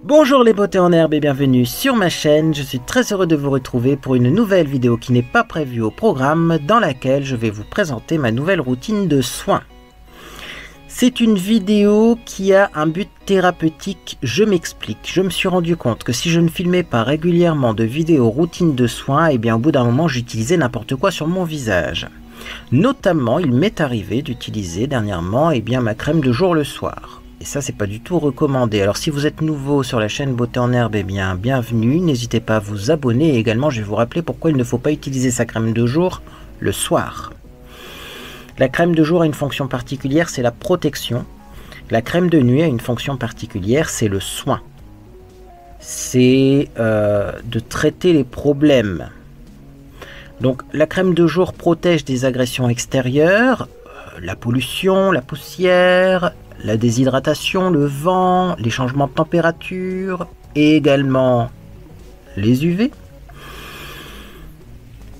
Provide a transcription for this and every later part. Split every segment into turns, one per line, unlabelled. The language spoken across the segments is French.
Bonjour les beautés en herbe et bienvenue sur ma chaîne. Je suis très heureux de vous retrouver pour une nouvelle vidéo qui n'est pas prévue au programme, dans laquelle je vais vous présenter ma nouvelle routine de soins. C'est une vidéo qui a un but thérapeutique, je m'explique. Je me suis rendu compte que si je ne filmais pas régulièrement de vidéos routine de soins, et bien au bout d'un moment j'utilisais n'importe quoi sur mon visage. Notamment, il m'est arrivé d'utiliser dernièrement ma crème de jour le soir. Et ça, c'est pas du tout recommandé. Alors si vous êtes nouveau sur la chaîne Beauté en Herbe, bienvenue. N'hésitez pas à vous abonner. Et également, je vais vous rappeler pourquoi il ne faut pas utiliser sa crème de jour le soir. La crème de jour a une fonction particulière, c'est la protection. La crème de nuit a une fonction particulière, c'est le soin. C'est de traiter les problèmes. Donc la crème de jour protège des agressions extérieures, la pollution, la poussière, la déshydratation, le vent, les changements de température et également les UV.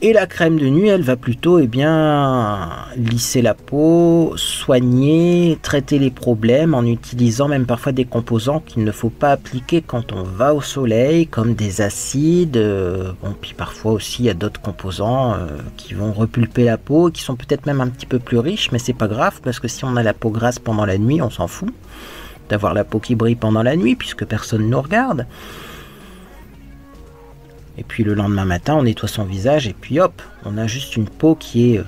Et la crème de nuit, elle va plutôt lisser la peau, soigner, traiter les problèmes en utilisant même parfois des composants qu'il ne faut pas appliquer quand on va au soleil, comme des acides. Puis parfois aussi il y a d'autres composants qui vont repulper la peau, qui sont peut-être même un petit peu plus riches, mais c'est pas grave parce que si on a la peau grasse pendant la nuit, on s'en fout d'avoir la peau qui brille pendant la nuit puisque personne ne nous regarde. Et puis le lendemain matin, on nettoie son visage et puis hop, on a juste une peau qui est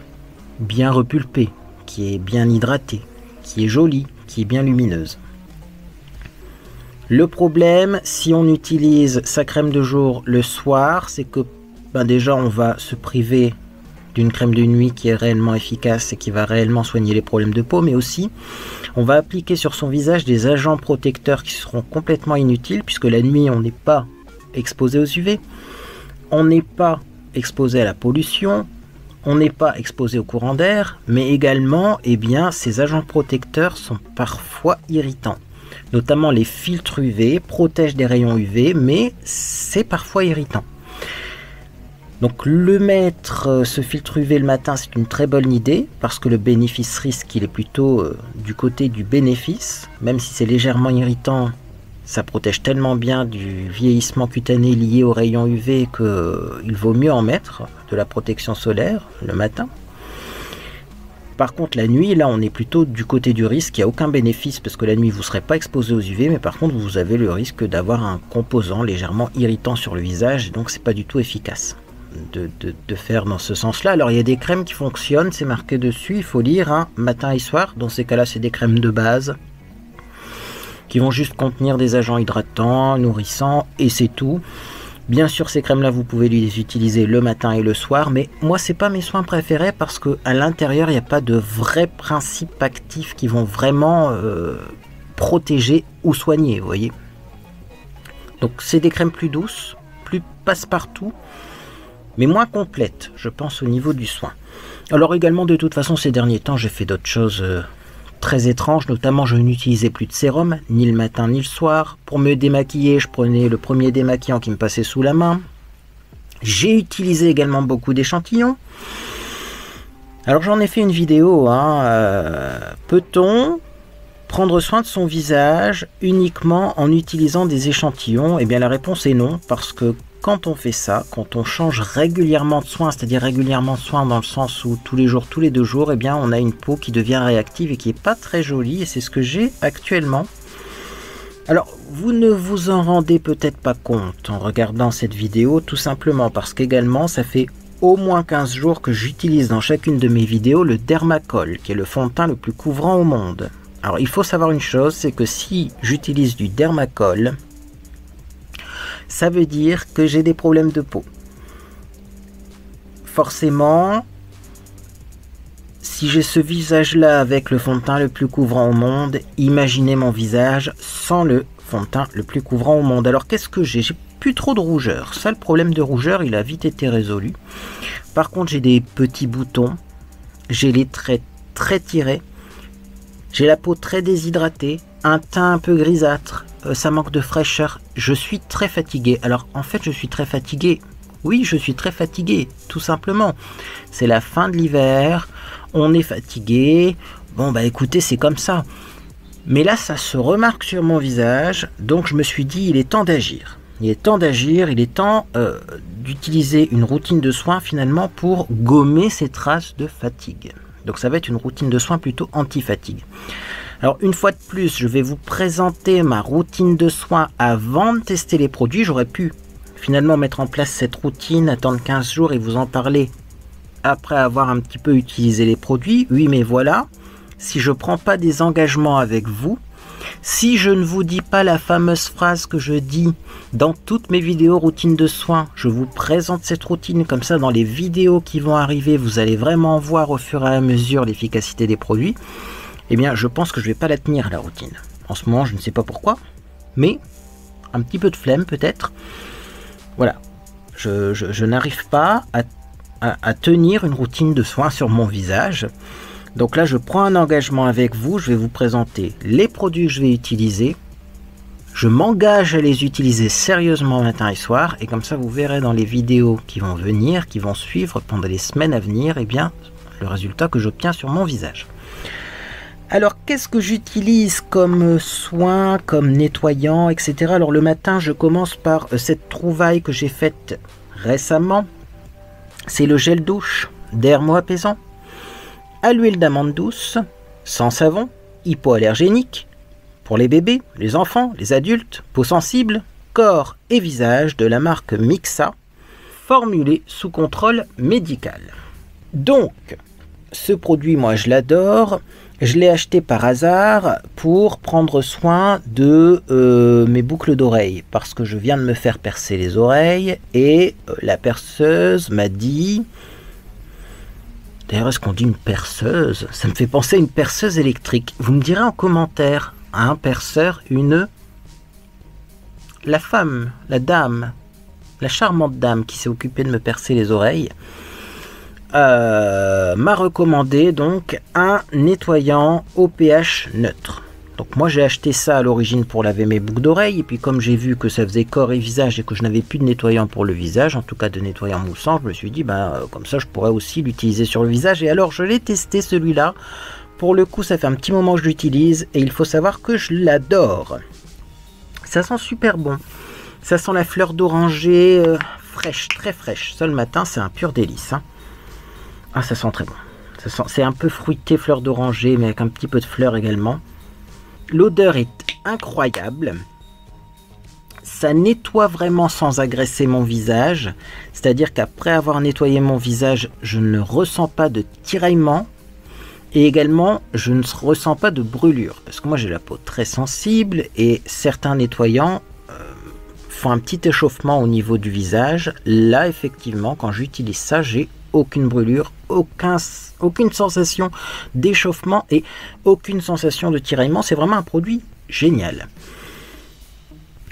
bien repulpée, qui est bien hydratée, qui est jolie, qui est bien lumineuse. Le problème, si on utilise sa crème de jour le soir, c'est que déjà on va se priver d'une crème de nuit qui est réellement efficace et qui va réellement soigner les problèmes de peau, mais aussi on va appliquer sur son visage des agents protecteurs qui seront complètement inutiles puisque la nuit on n'est pas exposé aux UV. On n'est pas exposé à la pollution, on n'est pas exposé au courant d'air, mais également, ces agents protecteurs sont parfois irritants. Notamment les filtres UV protègent des rayons UV, mais c'est parfois irritant. Donc ce filtre UV le matin, c'est une très bonne idée, parce que le bénéfice-risque, il est plutôt du côté du bénéfice, même si c'est légèrement irritant. Ça protège tellement bien du vieillissement cutané lié aux rayons UV qu'il vaut mieux en mettre de la protection solaire le matin. Par contre la nuit, là on est plutôt du côté du risque, il n'y a aucun bénéfice parce que la nuit vous ne serez pas exposé aux UV, mais par contre vous avez le risque d'avoir un composant légèrement irritant sur le visage, donc c'est pas du tout efficace de faire dans ce sens-là. Alors il y a des crèmes qui fonctionnent, c'est marqué dessus, il faut lire matin et soir, dans ces cas-là c'est des crèmes de base, qui vont juste contenir des agents hydratants, nourrissants, et c'est tout. Bien sûr, ces crèmes-là, vous pouvez les utiliser le matin et le soir, mais moi, c'est pas mes soins préférés parce qu'à l'intérieur, il n'y a pas de vrais principes actifs qui vont vraiment protéger ou soigner, vous voyez. Donc, c'est des crèmes plus douces, plus passe-partout, mais moins complètes, je pense, au niveau du soin. Alors également, de toute façon, ces derniers temps, j'ai fait d'autres choses très étrange, notamment je n'utilisais plus de sérum, ni le matin ni le soir. Pour me démaquiller, je prenais le premier démaquillant qui me passait sous la main. J'ai utilisé également beaucoup d'échantillons. Alors j'en ai fait une vidéo, peut-on prendre soin de son visage uniquement en utilisant des échantillons? Eh bien la réponse est non, parce que quand on fait ça, quand on change régulièrement de soin, c'est-à-dire régulièrement de soin dans le sens où tous les jours, tous les 2 jours, on a une peau qui devient réactive et qui n'est pas très jolie, et c'est ce que j'ai actuellement. Alors, vous ne vous en rendez peut-être pas compte en regardant cette vidéo, tout simplement parce qu'également, ça fait au moins 15 jours que j'utilise dans chacune de mes vidéos le Dermacol, qui est le fond de teint le plus couvrant au monde. Alors, il faut savoir une chose, c'est que si j'utilise du Dermacol, ça veut dire que j'ai des problèmes de peau. Forcément, si j'ai ce visage-là avec le fond de teint le plus couvrant au monde, imaginez mon visage sans le fond de teint le plus couvrant au monde. Alors qu'est-ce que j'ai? J'ai plus trop de rougeur. Ça, le problème de rougeur, il a vite été résolu. Par contre, j'ai des petits boutons. J'ai les traits très tirés. J'ai la peau très déshydratée. Un teint un peu grisâtre. Ça manque de fraîcheur. Je suis très fatigué. Alors en fait je suis très fatigué. Oui, je suis très fatigué, tout simplement. C'est la fin de l'hiver. On est fatigué. Bon écoutez, c'est comme ça. Mais là, ça se remarque sur mon visage, donc je me suis dit, il est temps d'agir. Il est temps d'agir, il est temps d'utiliser une routine de soins finalement pour gommer ces traces de fatigue. Donc ça va être une routine de soins plutôt anti-fatigue. Alors une fois de plus, je vais vous présenter ma routine de soins avant de tester les produits. J'aurais pu finalement mettre en place cette routine, attendre 15 jours et vous en parler après avoir un petit peu utilisé les produits. Oui, mais voilà, si je ne prends pas des engagements avec vous, si je ne vous dis pas la fameuse phrase que je dis dans toutes mes vidéos routine de soins, je vous présente cette routine comme ça dans les vidéos qui vont arriver, vous allez vraiment voir au fur et à mesure l'efficacité des produits, eh bien je pense que je ne vais pas la tenir la routine. En ce moment je ne sais pas pourquoi, mais un petit peu de flemme peut-être. Voilà, je n'arrive pas à tenir une routine de soins sur mon visage. Donc là, je prends un engagement avec vous, je vais vous présenter les produits que je vais utiliser. Je m'engage à les utiliser sérieusement matin et soir, et comme ça, vous verrez dans les vidéos qui vont venir, qui vont suivre pendant les semaines à venir, eh bien, le résultat que j'obtiens sur mon visage. Alors, qu'est-ce que j'utilise comme soin, comme nettoyant, etc. Alors, le matin, je commence par cette trouvaille que j'ai faite récemment. C'est le gel douche Dermo apaisant à l'huile d'amande douce, sans savon, hypoallergénique, pour les bébés, les enfants, les adultes, peau sensible, corps et visage de la marque Mixa, formulé sous contrôle médical. Donc, ce produit, moi je l'adore, je l'ai acheté par hasard pour prendre soin de mes boucles d'oreilles, parce que je viens de me faire percer les oreilles, et la perceuse m'a dit... D'ailleurs, est-ce qu'on dit une perceuse? Ça me fait penser à une perceuse électrique. Vous me direz en commentaire, un perceur, la femme, la dame, la charmante dame qui s'est occupée de me percer les oreilles, m'a recommandé donc un nettoyant au pH neutre. Donc moi j'ai acheté ça à l'origine pour laver mes boucles d'oreilles, et puis comme j'ai vu que ça faisait corps et visage et que je n'avais plus de nettoyant pour le visage, en tout cas de nettoyant moussant, je me suis dit comme ça je pourrais aussi l'utiliser sur le visage. Et alors je l'ai testé celui-là, pour le coup ça fait un petit moment que je l'utilise et il faut savoir que je l'adore. Ça sent super bon, ça sent la fleur d'oranger fraîche, très fraîche, ça le matin c'est un pur délice, hein. Ah, ça sent très bon, c'est un peu fruité, fleur d'oranger, mais avec un petit peu de fleurs également. L'odeur est incroyable, ça nettoie vraiment sans agresser mon visage, c'est-à-dire qu'après avoir nettoyé mon visage, je ne ressens pas de tiraillement, et également je ne ressens pas de brûlure, parce que moi j'ai la peau très sensible, et certains nettoyants font un petit échauffement au niveau du visage. Là effectivement, quand j'utilise ça, j'ai aucune brûlure, aucune sensation d'échauffement et aucune sensation de tiraillement. C'est vraiment un produit génial.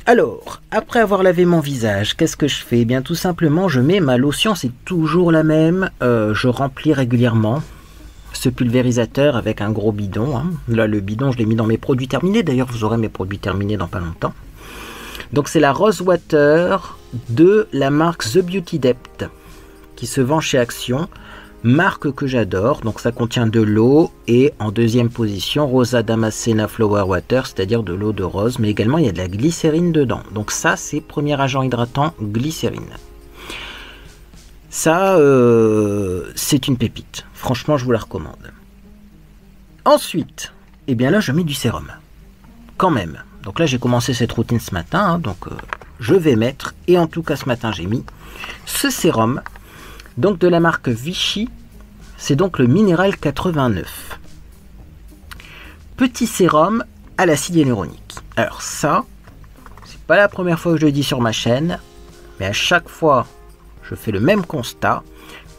Alors, après avoir lavé mon visage, qu'est-ce que je fais? Eh bien tout simplement, je mets ma lotion, c'est toujours la même. Je remplis régulièrement ce pulvérisateur avec un gros bidon, hein. Là, le bidon, je l'ai mis dans mes produits terminés. D'ailleurs, vous aurez mes produits terminés dans pas longtemps. Donc, c'est la Rose Water de la marque The Beauty Depth, qui se vend chez Action, marque que j'adore. Donc ça contient de l'eau, et en deuxième position Rosa Damascena Flower Water, c'est-à-dire de l'eau de rose, mais également il y a de la glycérine dedans. Donc ça c'est premier agent hydratant, glycérine. Ça c'est une pépite, franchement je vous la recommande. Ensuite, eh bien là je mets du sérum, quand même. Donc là j'ai commencé cette routine ce matin, hein, donc je vais mettre, et en tout cas ce matin j'ai mis ce sérum. Donc de la marque Vichy, c'est donc le Minéral 89. Petit sérum à l'acide hyaluronique. Alors ça, c'est pas la première fois que je le dis sur ma chaîne, mais à chaque fois, je fais le même constat.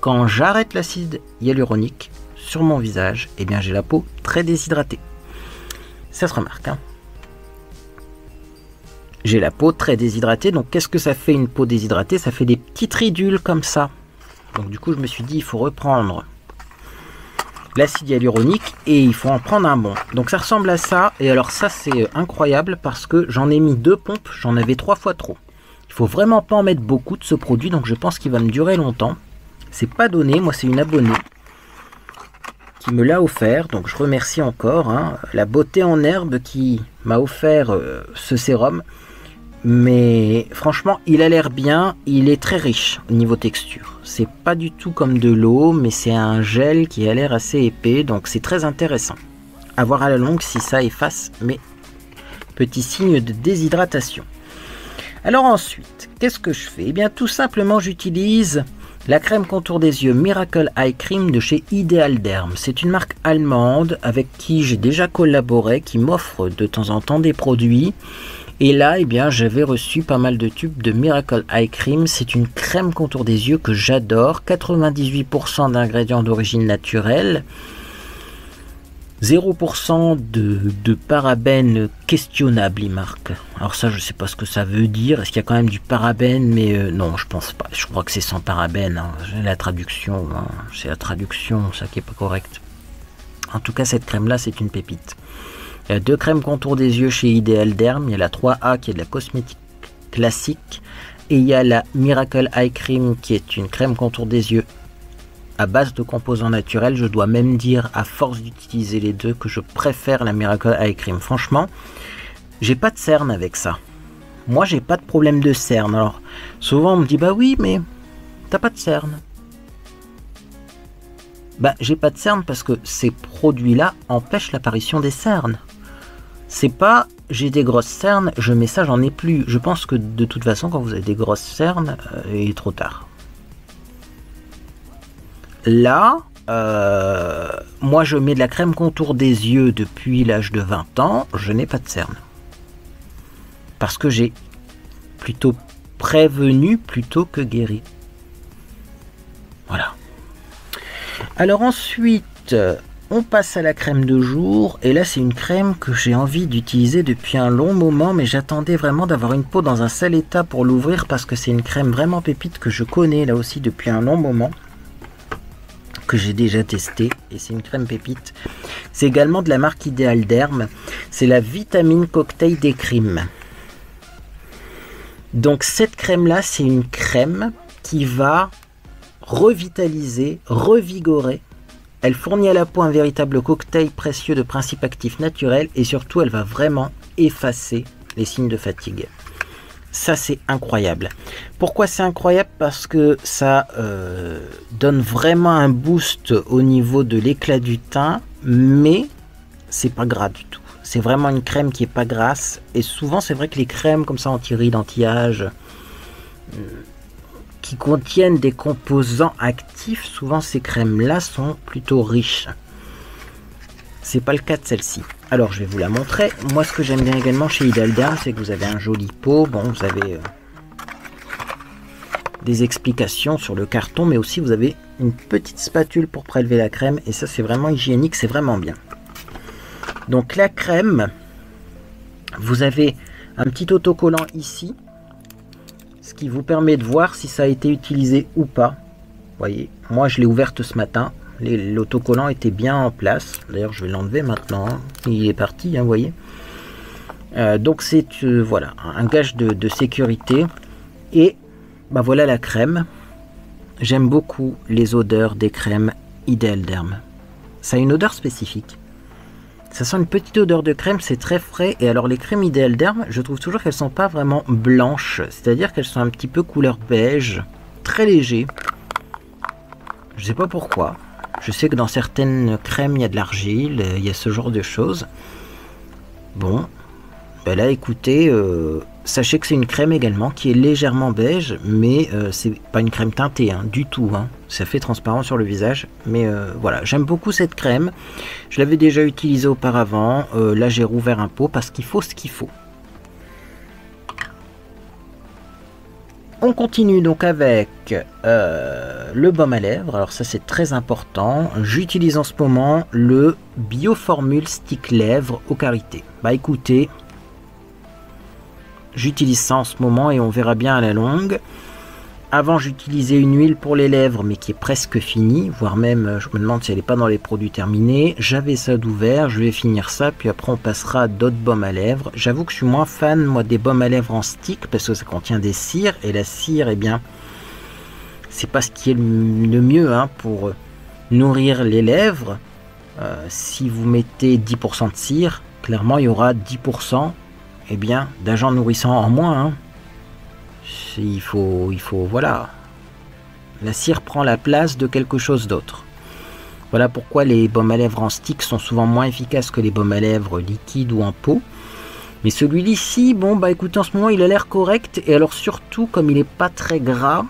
Quand j'arrête l'acide hyaluronique sur mon visage, eh bien j'ai la peau très déshydratée. Ça se remarque, hein. J'ai la peau très déshydratée, donc qu'est-ce que ça fait une peau déshydratée? Ça fait des petites ridules comme ça. Donc du coup je me suis dit il faut reprendre l'acide hyaluronique et il faut en prendre un bon. Donc ça ressemble à ça, et alors ça c'est incroyable parce que j'en ai mis 2 pompes, j'en avais 3 fois trop. Il faut vraiment pas en mettre beaucoup de ce produit, donc je pense qu'il va me durer longtemps. C'est pas donné, moi c'est une abonnée qui me l'a offert, donc je remercie encore hein, la beauté en herbe qui m'a offert ce sérum. Mais franchement, il a l'air bien, il est très riche au niveau texture. C'est pas du tout comme de l'eau, mais c'est un gel qui a l'air assez épais, donc c'est très intéressant. À voir à la longue si ça efface mes petits signes de déshydratation. Alors ensuite, qu'est-ce que je fais? Eh bien tout simplement, j'utilise la crème contour des yeux Miracle Eye Cream de chez Ideal Derm. C'est une marque allemande avec qui j'ai déjà collaboré, qui m'offre de temps en temps des produits. Et là, eh bien, j'avais reçu pas mal de tubes de Miracle Eye Cream. C'est une crème contour des yeux que j'adore. 98% d'ingrédients d'origine naturelle. 0% de parabènes questionnables, il marque. Alors ça, je sais pas ce que ça veut dire. Est-ce qu'il y a quand même du parabène? Mais non, je pense pas. Je crois que c'est sans parabène. Hein. La traduction, hein. C'est la traduction, ça qui est pas correct. En tout cas, cette crème-là, c'est une pépite. Il y a deux crèmes contour des yeux chez Ideal Derm. Il y a la 3A qui est de la cosmétique classique. Et il y a la Miracle Eye Cream qui est une crème contour des yeux à base de composants naturels. Je dois même dire, à force d'utiliser les deux, que je préfère la Miracle Eye Cream. Franchement, j'ai pas de cerne avec ça. Moi, j'ai pas de problème de cerne. Alors, souvent on me dit, bah oui, mais t'as pas de cerne. Bah, j'ai pas de cernes parce que ces produits-là empêchent l'apparition des cernes. C'est pas j'ai des grosses cernes, je mets ça, j'en ai plus. Je pense que de toute façon, quand vous avez des grosses cernes, il est trop tard. Là, moi je mets de la crème contour des yeux depuis l'âge de 20 ans, je n'ai pas de cernes. Parce que j'ai plutôt prévenu plutôt que guéri. Voilà. Alors ensuite, on passe à la crème de jour. Et là, c'est une crème que j'ai envie d'utiliser depuis un long moment. Mais j'attendais vraiment d'avoir une peau dans un sale état pour l'ouvrir. Parce que c'est une crème vraiment pépite que je connais là aussi depuis un long moment. Que j'ai déjà testé. Et c'est une crème pépite. C'est également de la marque Ideal Derm. C'est la Vitamine Cocktail des Crimes. Donc cette crème-là, c'est une crème qui va revitaliser, revigorer. Elle fournit à la peau un véritable cocktail précieux de principes actifs naturels et surtout elle va vraiment effacer les signes de fatigue. Ça c'est incroyable. Pourquoi c'est incroyable? Parce que ça donne vraiment un boost au niveau de l'éclat du teint, mais c'est pas gras du tout. C'est vraiment une crème qui est pas grasse et souvent c'est vrai que les crèmes comme ça anti-rides, anti-âge qui contiennent des composants actifs, souvent ces crèmes là sont plutôt riches. C'est pas le cas de celle-ci. Alors je vais vous la montrer. Moi ce que j'aime bien également chez Ideal Derm, c'est que vous avez un joli pot. Bon, vous avez des explications sur le carton, mais aussi vous avez une petite spatule pour prélever la crème et ça c'est vraiment hygiénique, c'est vraiment bien. Donc la crème, vous avez un petit autocollant ici, ce qui vous permet de voir si ça a été utilisé ou pas. Vous voyez, moi je l'ai ouverte ce matin, l'autocollant était bien en place. D'ailleurs je vais l'enlever maintenant, hein. Il est parti, hein, vous voyez. Donc c'est voilà, un gage de sécurité. Et bah voilà la crème. J'aime beaucoup les odeurs des crèmes Ideal Derm. Ça a une odeur spécifique. Ça sent une petite odeur de crème, c'est très frais. Et alors les crèmes Ideal Derm, je trouve toujours qu'elles sont pas vraiment blanches. C'est-à-dire qu'elles sont un petit peu couleur beige, très léger. Je sais pas pourquoi. Je sais que dans certaines crèmes, il y a de l'argile, il y a ce genre de choses. Bon, ben là écoutez, sachez que c'est une crème également qui est légèrement beige, mais c'est pas une crème teintée hein, du tout. Hein. Ça fait transparent sur le visage, mais voilà, j'aime beaucoup cette crème. Je l'avais déjà utilisée auparavant. Là, j'ai rouvert un pot parce qu'il faut ce qu'il faut. On continue donc avec le baume à lèvres. Alors ça c'est très important. J'utilise en ce moment le Bioformule Stick Lèvres au karité. Bah écoutez, j'utilise ça en ce moment et on verra bien à la longue. Avant j'utilisais une huile pour les lèvres mais qui est presque finie, voire même je me demande si elle n'est pas dans les produits terminés. J'avais ça d'ouvert, je vais finir ça puis après on passera à d'autres baumes à lèvres. J'avoue que je suis moins fan moi des baumes à lèvres en stick parce que ça contient des cires et la cire, eh bien c'est pas ce qui est le mieux hein, pour nourrir les lèvres.
Si vous mettez 10% de cire, clairement il y aura 10% eh bien, d'agents nourrissants en moins. Hein. Il faut, voilà. La cire prend la place de quelque chose d'autre. Voilà pourquoi les baumes à lèvres en stick sont souvent moins efficaces que les baumes à lèvres liquides ou en pot. Mais celui-ci, bon bah écoutez, en ce moment il a l'air correct. Et alors surtout, comme il n'est pas très gras,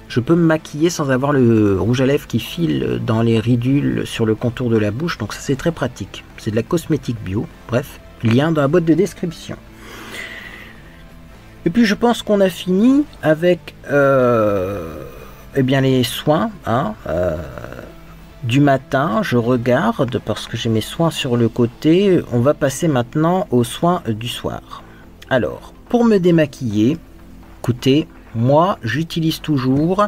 je peux me maquiller sans avoir le rouge à lèvres qui file dans les ridules sur le contour de la bouche. Donc ça c'est très pratique. C'est de la cosmétique bio. Bref, lien dans la boîte de description. Et puis je pense qu'on a fini avec eh bien les soins. Hein, du matin, je regarde parce que j'ai mes soins sur le côté. On va passer maintenant aux soins du soir. Alors, pour me démaquiller, écoutez, moi j'utilise toujours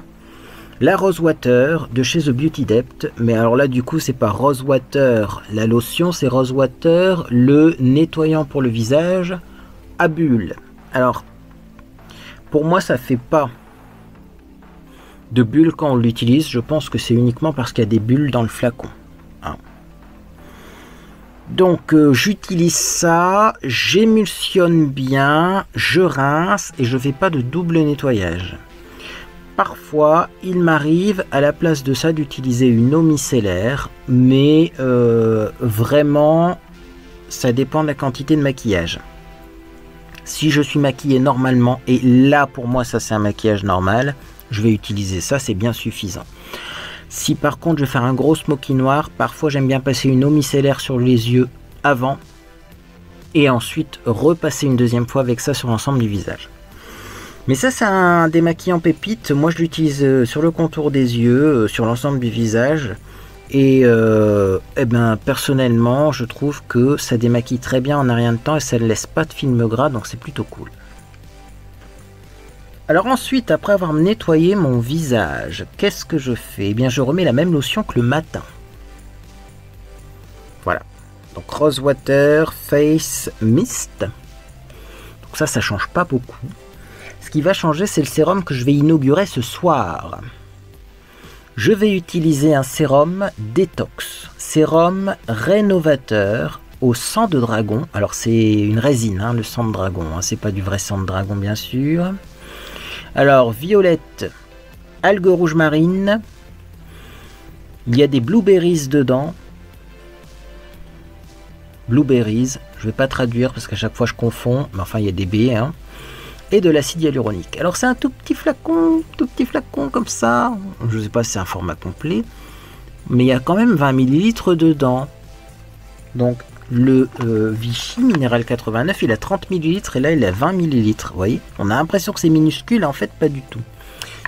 la Rose Water de chez The Beauty Depth. Mais alors là, du coup, c'est pas Rose Water la lotion, c'est Rose Water le nettoyant pour le visage à bulles. Alors, pour moi, ça fait pas de bulles quand on l'utilise. Je pense que c'est uniquement parce qu'il y a des bulles dans le flacon. Hein. Donc j'utilise ça, j'émulsionne bien, je rince et je fais pas de double nettoyage. Parfois, il m'arrive à la place de ça d'utiliser une eau micellaire, mais vraiment, ça dépend de la quantité de maquillage. Si je suis maquillé normalement, et là pour moi ça c'est un maquillage normal, je vais utiliser ça, c'est bien suffisant. Si par contre je vais faire un gros smoky noir, parfois j'aime bien passer une eau micellaire sur les yeux avant et ensuite repasser une deuxième fois avec ça sur l'ensemble du visage. Mais ça c'est un démaquillant pépite, moi je l'utilise sur le contour des yeux, sur l'ensemble du visage et eh ben, personnellement je trouve que ça démaquille très bien en un rien de temps et ça ne laisse pas de film gras, donc c'est plutôt cool. Alors ensuite, après avoir nettoyé mon visage, qu'est-ce que je fais? Eh bien, je remets la même lotion que le matin. Voilà. Donc Rose Water Face Mist. Donc ça change pas beaucoup. Ce qui va changer, c'est le sérum que je vais inaugurer ce soir. Je vais utiliser un sérum détox. Sérum rénovateur au sang de dragon. Alors c'est une résine, hein, le sang de dragon. Hein, c'est pas du vrai sang de dragon, bien sûr. Alors, violette, algue rouge marine, il y a des blueberries dedans. Blueberries, je ne vais pas traduire parce qu'à chaque fois je confonds, mais enfin il y a des B, hein. Et de l'acide hyaluronique. Alors c'est un tout petit flacon comme ça. Je ne sais pas si c'est un format complet, mais il y a quand même 20 ml dedans. Donc le Vichy Minéral 89, il a 30 ml et là il a 20 ml. Vous voyez, on a l'impression que c'est minuscule, en fait pas du tout.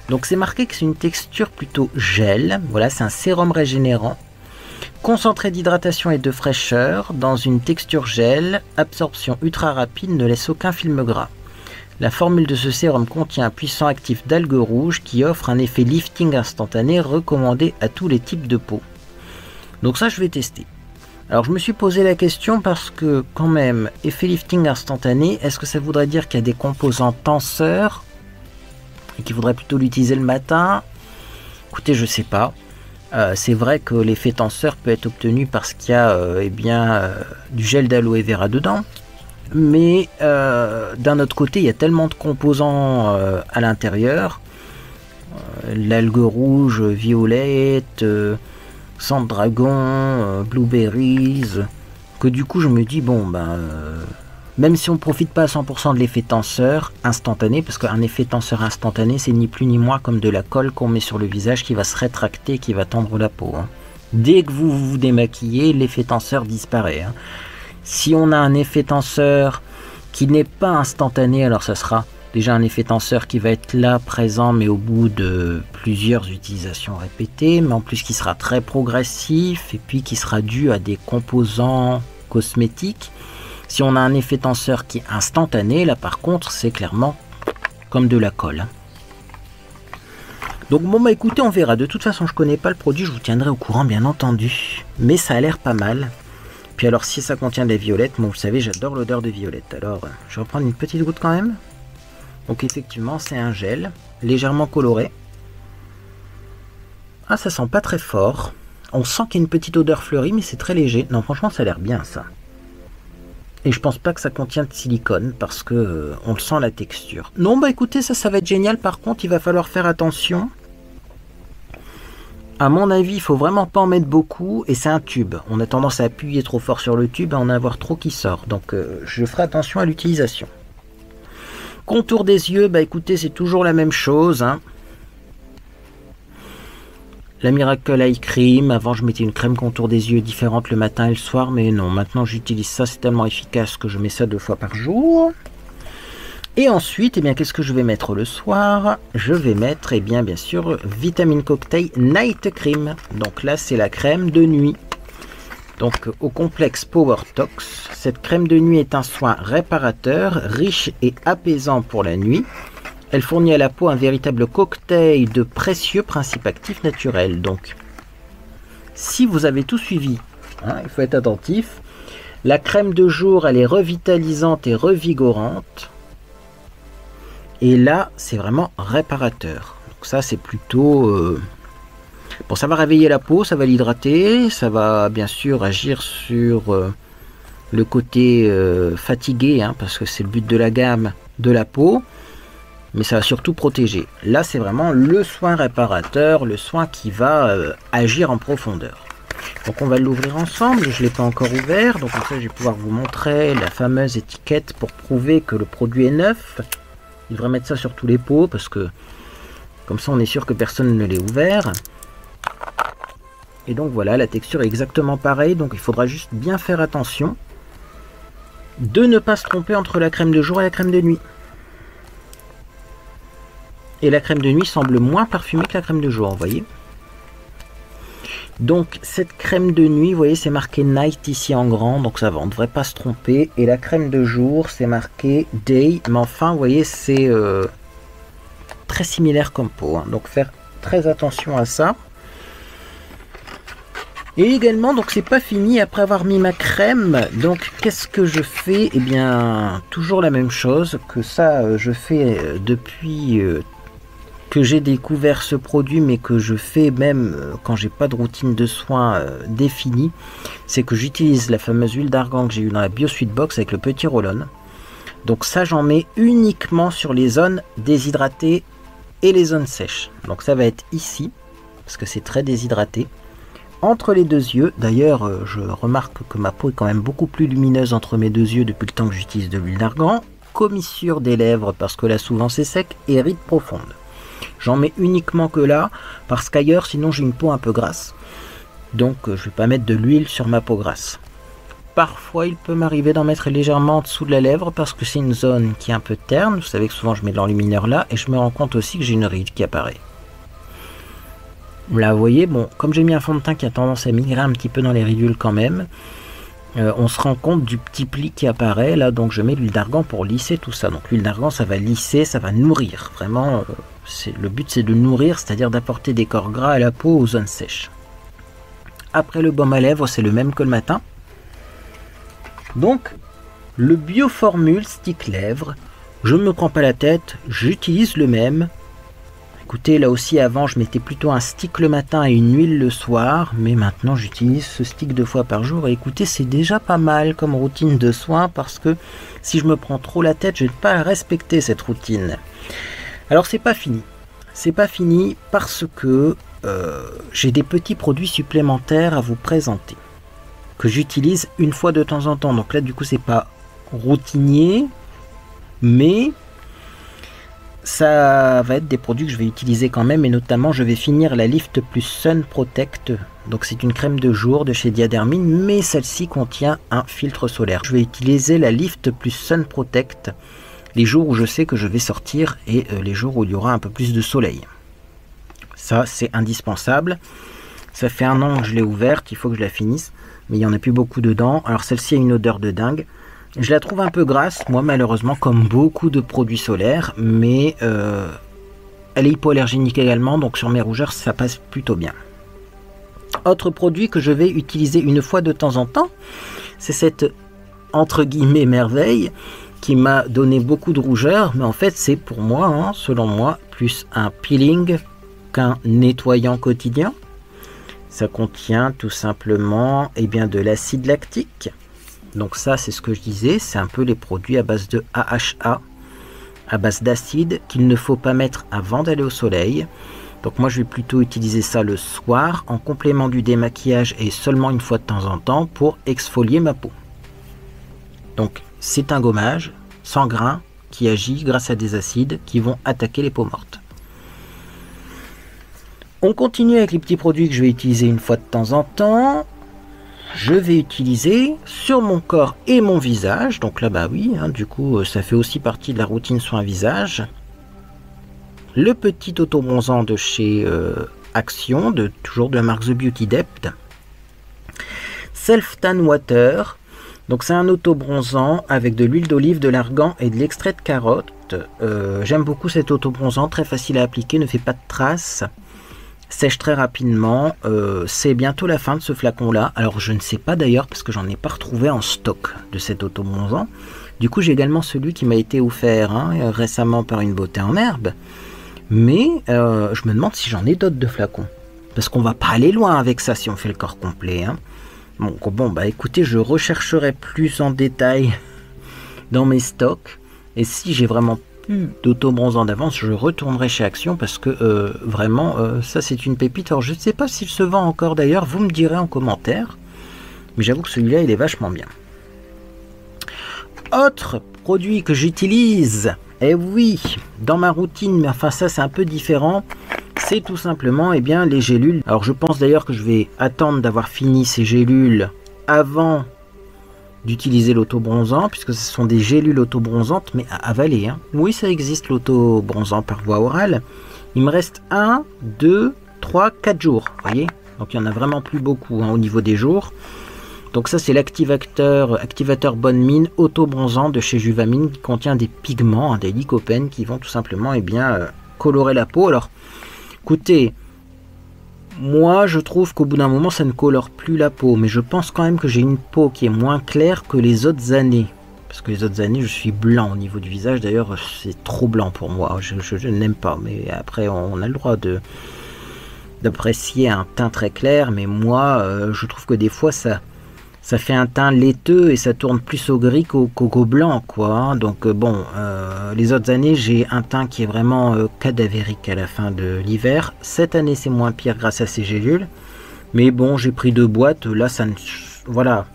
Donc c'est marqué que c'est une texture plutôt gel. Voilà, c'est un sérum régénérant. Concentré d'hydratation et de fraîcheur dans une texture gel. Absorption ultra rapide, ne laisse aucun film gras. La formule de ce sérum contient un puissant actif d'algues rouges qui offre un effet lifting instantané recommandé à tous les types de peau. Donc ça je vais tester. Alors je me suis posé la question parce que quand même, effet lifting instantané, est-ce que ça voudrait dire qu'il y a des composants tenseurs et qu'il faudrait plutôt l'utiliser le matin? Écoutez, je sais pas. C'est vrai que l'effet tenseur peut être obtenu parce qu'il y a du gel d'aloe vera dedans. Mais d'un autre côté, il y a tellement de composants à l'intérieur. L'algue rouge, violette... sang de dragon, blueberries, que du coup je me dis bon ben même si on profite pas à 100% de l'effet tenseur instantané, parce qu'un effet tenseur instantané c'est ni plus ni moins comme de la colle qu'on met sur le visage qui va se rétracter, qui va tendre la peau. Hein. Dès que vous vous démaquillez, l'effet tenseur disparaît. Hein. Si on a un effet tenseur qui n'est pas instantané, alors ça sera déjà un effet tenseur qui va être là, présent, mais au bout de plusieurs utilisations répétées, mais en plus qui sera très progressif, et puis qui sera dû à des composants cosmétiques. Si on a un effet tenseur qui est instantané, là par contre, c'est clairement comme de la colle. Donc bon bah écoutez, on verra. De toute façon, je connais pas le produit, je vous tiendrai au courant, bien entendu. Mais ça a l'air pas mal. Puis alors, si ça contient de la violette, moi vous savez, j'adore l'odeur de violette. Alors, je vais reprendre une petite goutte quand même. Donc effectivement c'est un gel légèrement coloré. Ah, ça sent pas très fort.
On sent qu'il y a une petite odeur fleurie, mais c'est très léger. Non, franchement, ça a l'air bien, ça. Et je pense pas que ça contient de silicone, parce que on le sent la texture. Non, bah écoutez, ça va être génial. Par contre, il va falloir faire attention. À mon avis, il faut vraiment pas en mettre beaucoup, et c'est un tube. On a tendance à appuyer trop fort sur le tube, à en avoir trop qui sort. Donc, je ferai attention à l'utilisation. Contour des yeux, bah écoutez, c'est toujours la même chose, hein. La Miracle Eye Cream, avant je mettais une crème contour des yeux différente le matin et le soir, mais non, maintenant j'utilise ça, c'est tellement efficace que je mets ça 2 fois par jour. Et ensuite, eh bien, qu'est-ce que je vais mettre le soir? Je vais mettre, eh bien sûr, Vitamine Cocktail Night Cream. Donc là, c'est la crème de nuit. Donc au complexe Power Tox, cette crème de nuit est un soin réparateur, riche et apaisant pour la nuit. Elle fournit à la peau un véritable cocktail de précieux principes actifs naturels. Donc, si vous avez tout suivi, hein, il faut être attentif. La crème de jour, elle est revitalisante et revigorante. Et là, c'est vraiment réparateur. Donc ça, c'est plutôt... Bon, ça va réveiller la peau, ça va l'hydrater. Ça va bien sûr agir sur le côté fatigué, hein, parce que c'est le but de la gamme de la peau. Mais ça va surtout protéger. Là, c'est vraiment le soin réparateur, le soin qui va agir en profondeur. Donc, on va l'ouvrir ensemble. Je ne l'ai pas encore ouvert. Donc, comme ça, je vais pouvoir vous montrer la fameuse étiquette pour prouver que le produit est neuf. Il devrait mettre ça sur tous les pots parce que comme ça, on est sûr que personne ne l'ait ouvert. Et donc, voilà, la texture est exactement pareille. Donc, il faudra juste bien faire attention de ne pas se tromper entre la crème de jour et la crème de nuit. Et la crème de nuit semble moins parfumée que la crème de jour, vous voyez. Donc cette crème de nuit, vous voyez, c'est marqué Night ici en grand, donc ça va, on ne devrait pas se tromper. Et la crème de jour, c'est marqué Day, mais enfin, vous voyez, c'est très similaire comme peau, hein. Donc faire très attention à ça. Et également, donc c'est pas fini, après avoir mis ma crème, donc qu'est-ce que je fais? Eh bien, toujours la même chose, que ça, je fais depuis... que j'ai découvert ce produit, mais que je fais même quand j'ai pas de routine de soins définie, c'est que j'utilise la fameuse huile d'argan que j'ai eu dans la BioSweet Box avec le petit roll-on. Donc ça, j'en mets uniquement sur les zones déshydratées et les zones sèches. Donc ça va être ici, parce que c'est très déshydraté, entre les deux yeux. D'ailleurs, je remarque que ma peau est quand même beaucoup plus lumineuse entre mes deux yeux depuis le temps que j'utilise de l'huile d'argan. Commissure des lèvres, parce que là souvent c'est sec, et rides profondes. J'en mets uniquement que là, parce qu'ailleurs, sinon j'ai une peau un peu grasse. Donc je ne vais pas mettre de l'huile sur ma peau grasse. Parfois, il peut m'arriver d'en mettre légèrement en dessous de la lèvre, parce que c'est une zone qui est un peu terne. Vous savez que souvent je mets de l'enlumineur là, et je me rends compte aussi que j'ai une ride qui apparaît. Là, vous voyez, bon, comme j'ai mis un fond de teint qui a tendance à migrer un petit peu dans les ridules quand même, on se rend compte du petit pli qui apparaît là, donc je mets de l'huile d'argan pour lisser tout ça. Donc l'huile d'argan, ça va lisser, ça va nourrir, vraiment... le but c'est de nourrir, c'est-à-dire d'apporter des corps gras à la peau aux zones sèches. Après le baume à lèvres, c'est le même que le matin. Donc le Bioformule Stick Lèvres, je ne me prends pas la tête, j'utilise le même. Écoutez, là aussi avant je mettais plutôt un stick le matin et une huile le soir, mais maintenant j'utilise ce stick 2 fois par jour. Et écoutez, c'est déjà pas mal comme routine de soins, parce que si je me prends trop la tête, je ne vais pas respecter cette routine. Alors c'est pas fini. C'est pas fini parce que j'ai des petits produits supplémentaires à vous présenter que j'utilise une fois de temps en temps. Donc là du coup c'est pas routinier, mais ça va être des produits que je vais utiliser quand même, et notamment je vais finir la Lift Plus Sun Protect. Donc c'est une crème de jour de chez Diadermine, mais celle-ci contient un filtre solaire. Je vais utiliser la Lift Plus Sun Protect les jours où je sais que je vais sortir et les jours où il y aura un peu plus de soleil. Ça, c'est indispensable. Ça fait 1 an que je l'ai ouverte, il faut que je la finisse, mais il n'y en a plus beaucoup dedans. Alors celle-ci a une odeur de dingue. Je la trouve un peu grasse, moi malheureusement, comme beaucoup de produits solaires, mais elle est hypoallergénique également, donc sur mes rougeurs, ça passe plutôt bien. Autre produit que je vais utiliser une fois de temps en temps, c'est cette, entre guillemets, merveille, qui m'a donné beaucoup de rougeur, mais en fait c'est pour moi, hein, selon moi, plus un peeling qu'un nettoyant quotidien. Ça contient tout simplement de l'acide lactique. Donc ça, c'est ce que je disais, c'est un peu les produits à base de AHA, à base d'acide, qu'il ne faut pas mettre avant d'aller au soleil. Donc moi, je vais plutôt utiliser ça le soir, en complément du démaquillage et seulement une fois de temps en temps pour exfolier ma peau. Donc c'est un gommage sans grain qui agit grâce à des acides qui vont attaquer les peaux mortes. On continue avec les petits produits que je vais utiliser une fois de temps en temps. Je vais utiliser sur mon corps et mon visage. Donc là, bah oui, du coup, ça fait aussi partie de la routine soin visage. Le petit auto-bronzant de chez Action, toujours de la marque The Beauty Depth. Self Tan Water. Donc c'est un auto-bronzant avec de l'huile d'olive, de l'argan et de l'extrait de carotte. J'aime beaucoup cet auto-bronzant, très facile à appliquer, ne fait pas de traces. Sèche très rapidement. C'est bientôt la fin de ce flacon là. Alors je ne sais pas d'ailleurs parce que j'en ai pas retrouvé en stock de cet auto-bronzant. Du coup j'ai également celui qui m'a été offert récemment par Une Beauté en Herbe. Mais je me demande si j'en ai d'autres de flacons. Parce qu'on va pas aller loin avec ça si on fait le corps complet. Bon bah écoutez, je rechercherai plus en détail dans mes stocks. Et si j'ai vraiment d'auto-bronzant d'avance, je retournerai chez Action parce que vraiment ça c'est une pépite. Alors je ne sais pas s'il se vend encore d'ailleurs, vous me direz en commentaire, mais j'avoue que celui-là il est vachement bien. Autre produit que j'utilise, et oui, dans ma routine, mais enfin ça c'est un peu différent, c'est tout simplement les gélules. Alors je pense d'ailleurs que je vais attendre d'avoir fini ces gélules avant d'utiliser l'auto-bronzant, puisque ce sont des gélules auto-bronzantes, mais à avaler. Oui, ça existe l'auto-bronzant par voie orale. Il me reste 1, 2, 3, 4 jours, voyez. Donc il n'y en a vraiment plus beaucoup au niveau des jours. Donc ça c'est l'activateur Bonne Mine auto-bronzant de chez Juvamine qui contient des pigments, des lycopènes qui vont tout simplement colorer la peau. Alors écoutez, moi, je trouve qu'au bout d'un moment, ça ne colore plus la peau. Mais je pense quand même que j'ai une peau qui est moins claire que les autres années. Parce que les autres années, je suis blanc au niveau du visage. D'ailleurs, c'est trop blanc pour moi. Je n'aime pas. Mais après, on a le droit d'apprécier un teint très clair. Mais moi, je trouve que des fois, ça fait un teint laiteux et ça tourne plus au gris qu'au blanc, quoi. Donc bon, les autres années, j'ai un teint qui est vraiment cadavérique à la fin de l'hiver. Cette année, c'est moins pire grâce à ces gélules. Mais bon, j'ai pris 2 boîtes. Là, voilà,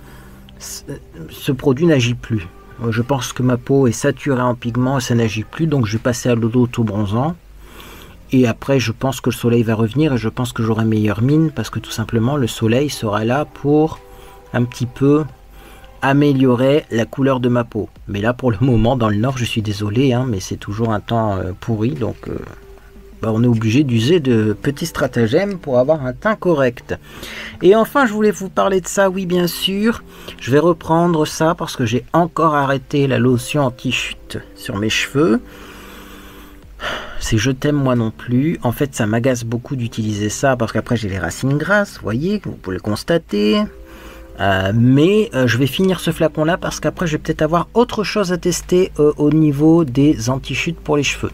ce produit n'agit plus. Je pense que ma peau est saturée en pigments et ça n'agit plus. Donc, je vais passer à l'auto-bronzant. Et après, je pense que le soleil va revenir et je pense que j'aurai meilleure mine parce que tout simplement, le soleil sera là pour un petit peu améliorer la couleur de ma peau. Mais là pour le moment dans le nord, je suis désolé, mais c'est toujours un temps pourri, donc on est obligé d'user de petits stratagèmes pour avoir un teint correct. Et enfin je voulais vous parler de ça, oui bien sûr, je vais reprendre ça parce que j'ai encore arrêté la lotion anti-chute sur mes cheveux. C'est je t'aime moi non plus. En fait ça m'agace beaucoup d'utiliser ça parce qu'après j'ai les racines grasses, vous voyez, vous pouvez le constater. Mais je vais finir ce flacon là parce qu'après je vais peut-être avoir autre chose à tester au niveau des anti-chutes pour les cheveux.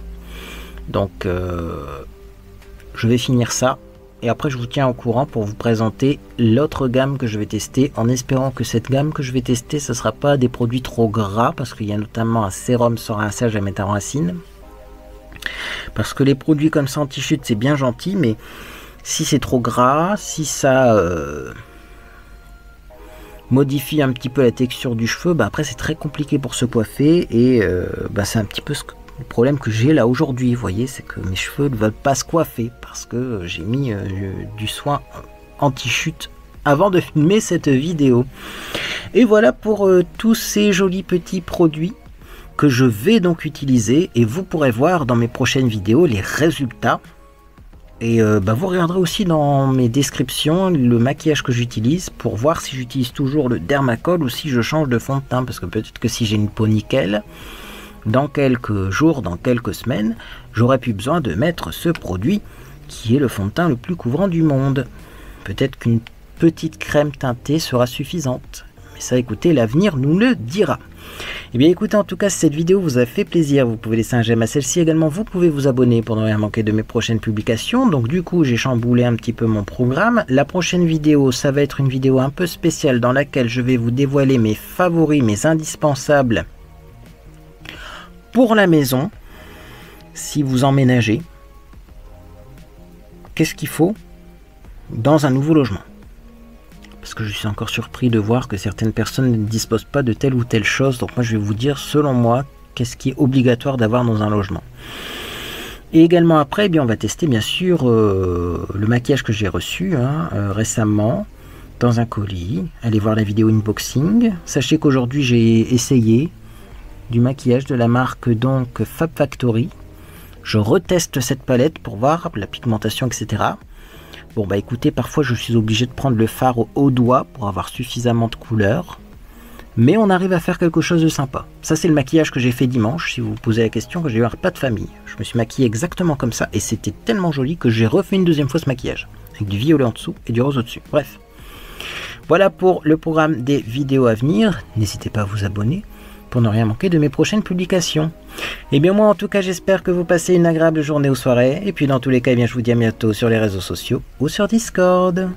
Donc je vais finir ça et après je vous tiens au courant pour vous présenter l'autre gamme que je vais tester, en espérant que cette gamme que je vais tester ce ne sera pas des produits trop gras, parce qu'il y a notamment un sérum sur rinçage à mettre en racine. Parce que les produits comme ça anti-chute c'est bien gentil, mais si c'est trop gras, si ça modifie un petit peu la texture du cheveu, après c'est très compliqué pour se coiffer et c'est un petit peu le problème que j'ai là aujourd'hui. Vous voyez, c'est que mes cheveux ne veulent pas se coiffer parce que j'ai mis du soin anti-chute avant de filmer cette vidéo. Et voilà pour tous ces jolis petits produits que je vais donc utiliser et vous pourrez voir dans mes prochaines vidéos les résultats. Et vous regarderez aussi dans mes descriptions le maquillage que j'utilise pour voir si j'utilise toujours le Dermacol ou si je change de fond de teint, parce que peut-être que si j'ai une peau nickel, dans quelques jours, dans quelques semaines, j'aurai plus besoin de mettre ce produit qui est le fond de teint le plus couvrant du monde. Peut-être qu'une petite crème teintée sera suffisante. Mais ça, écoutez, l'avenir nous le dira. Eh bien écoutez, en tout cas, si cette vidéo vous a fait plaisir, vous pouvez laisser un j'aime à celle-ci. Également, vous pouvez vous abonner pour ne rien manquer de mes prochaines publications. Donc du coup, j'ai chamboulé un petit peu mon programme. La prochaine vidéo, ça va être une vidéo un peu spéciale dans laquelle je vais vous dévoiler mes favoris, mes indispensables pour la maison. Si vous emménagez, qu'est-ce qu'il faut dans un nouveau logement? Parce que je suis encore surpris de voir que certaines personnes ne disposent pas de telle ou telle chose. Donc moi je vais vous dire, selon moi, qu'est-ce qui est obligatoire d'avoir dans un logement. Et également après, eh bien, on va tester bien sûr le maquillage que j'ai reçu récemment dans un colis. Allez voir la vidéo unboxing. Sachez qu'aujourd'hui j'ai essayé du maquillage de la marque donc Fab Factory. Je reteste cette palette pour voir la pigmentation, etc. Bon bah écoutez, parfois je suis obligé de prendre le fard au doigt pour avoir suffisamment de couleur. Mais on arrive à faire quelque chose de sympa. Ça c'est le maquillage que j'ai fait dimanche, si vous vous posez la question, que j'ai eu un repas de famille. Je me suis maquillé exactement comme ça et c'était tellement joli que j'ai refait une deuxième fois ce maquillage. Avec du violet en dessous et du rose au-dessus. Bref. Voilà pour le programme des vidéos à venir. N'hésitez pas à vous abonner pour ne rien manquer de mes prochaines publications. Et bien moi en tout cas j'espère que vous passez une agréable journée ou soirée. Et puis dans tous les cas, eh bien, je vous dis à bientôt sur les réseaux sociaux ou sur Discord.